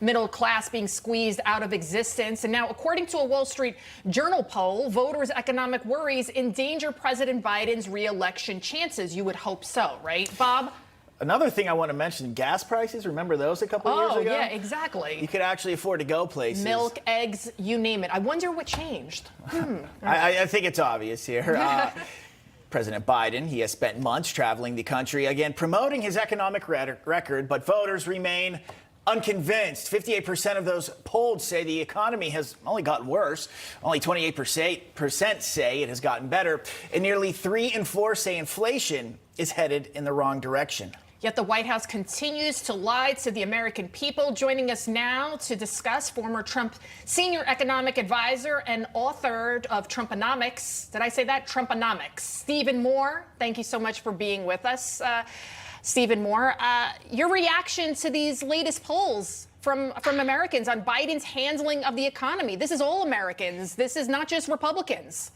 Middle class being squeezed out of existence. And now, according to a Wall Street Journal poll, voters' economic worries endanger President Biden's re-election chances. You would hope so, right, Bob? Another thing I want to mention, gas prices. Remember those a couple of years ago? Oh, yeah, exactly. You could actually afford to go places. Milk, eggs, you name it. I wonder what changed. I think it's obvious here. President Biden, he has spent months traveling the country, again, promoting his economic record, but voters remain unconvinced. 58% of those polled say the economy has only gotten worse. Only 28% say it has gotten better. And nearly 3 in 4 say inflation is headed in the wrong direction. Yet the White House continues to lie to the American people. Joining us now to discuss, former Trump senior economic advisor and author of Trumponomics. Did I say that? Trumponomics. Stephen Moore, thank you so much for being with us. Stephen Moore, your reaction to these latest polls from Americans on Biden's handling of the economy. This is all Americans. This is not just Republicans.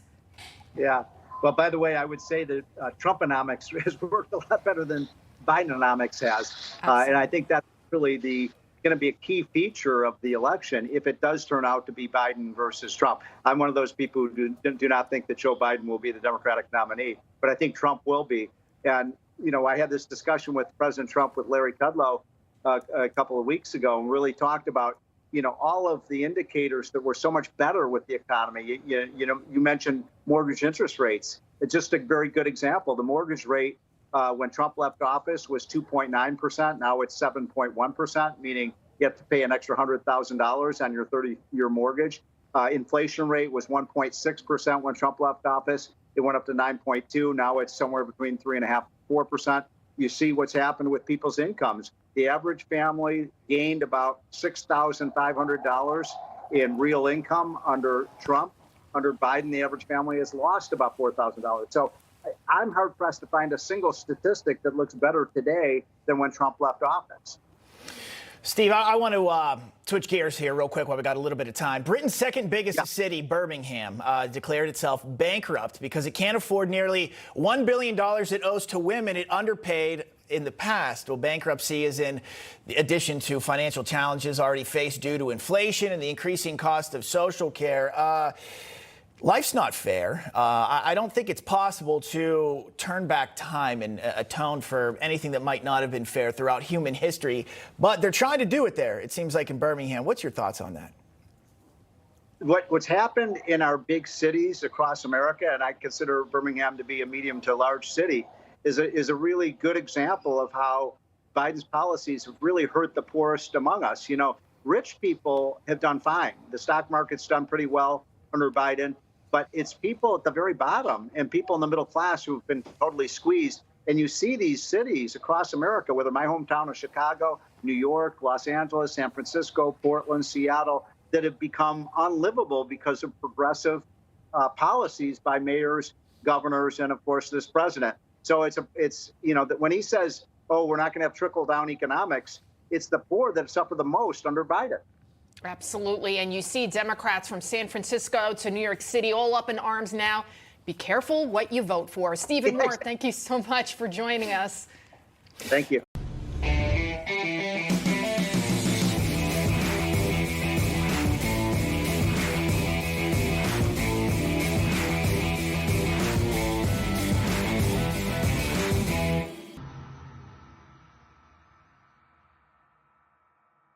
Yeah. Well, by the way, I would say that Trumponomics has worked a lot better than Bidenomics has. And I think that's really going to be a key feature of the election if it does turn out to be Biden versus Trump. I'm one of those people who do not think that Joe Biden will be the Democratic nominee, but I think Trump will be. And you know, I had this discussion with President Trump with Larry Kudlow a couple of weeks ago and really talked about, you know, all of the indicators that were so much better with the economy. You mentioned mortgage interest rates. It's just a very good example. The mortgage rate when Trump left office was 2.9%. Now it's 7.1%, meaning you have to pay an extra $100,000 on your 30-year mortgage. Inflation rate was 1.6% when Trump left office. It went up to 9.2. Now it's somewhere between 3.5% 4%. You see what's happened with people's incomes. The average family gained about $6,500 in real income under Trump. Under Biden, the average family has lost about $4,000. So I'm hard pressed to find a single statistic that looks better today than when Trump left office. Steve, I want to switch gears here real quick while we got a little bit of time. Britain's second biggest city, Birmingham, declared itself bankrupt because it can't afford nearly $1 billion it owes to women it underpaid in the past. Well, bankruptcy is in addition to financial challenges already faced due to inflation and the increasing cost of social care. Life's not fair. I don't think it's possible to turn back time and atone for anything that might not have been fair throughout human history. But they're trying to do it there, it seems like, in Birmingham. What's your thoughts on that? What's happened in our big cities across America, and I consider Birmingham to be a medium to large city, is a really good example of how Biden's policies have really hurt the poorest among us. You know, rich people have done fine. The stock market's done pretty well under Biden. But it's people at the very bottom and people in the middle class who've been totally squeezed. And you see these cities across America, whether my hometown of Chicago, New York, Los Angeles, San Francisco, Portland, Seattle, that have become unlivable because of progressive policies by mayors, governors, and of course this president. So it's you know, that when he says, oh, we're not going to have trickle down economics, it's the poor that suffer the most under Biden. Absolutely. And you see Democrats from San Francisco to New York City all up in arms now. Be careful what you vote for. Stephen Moore, thank you so much for joining us. Thank you.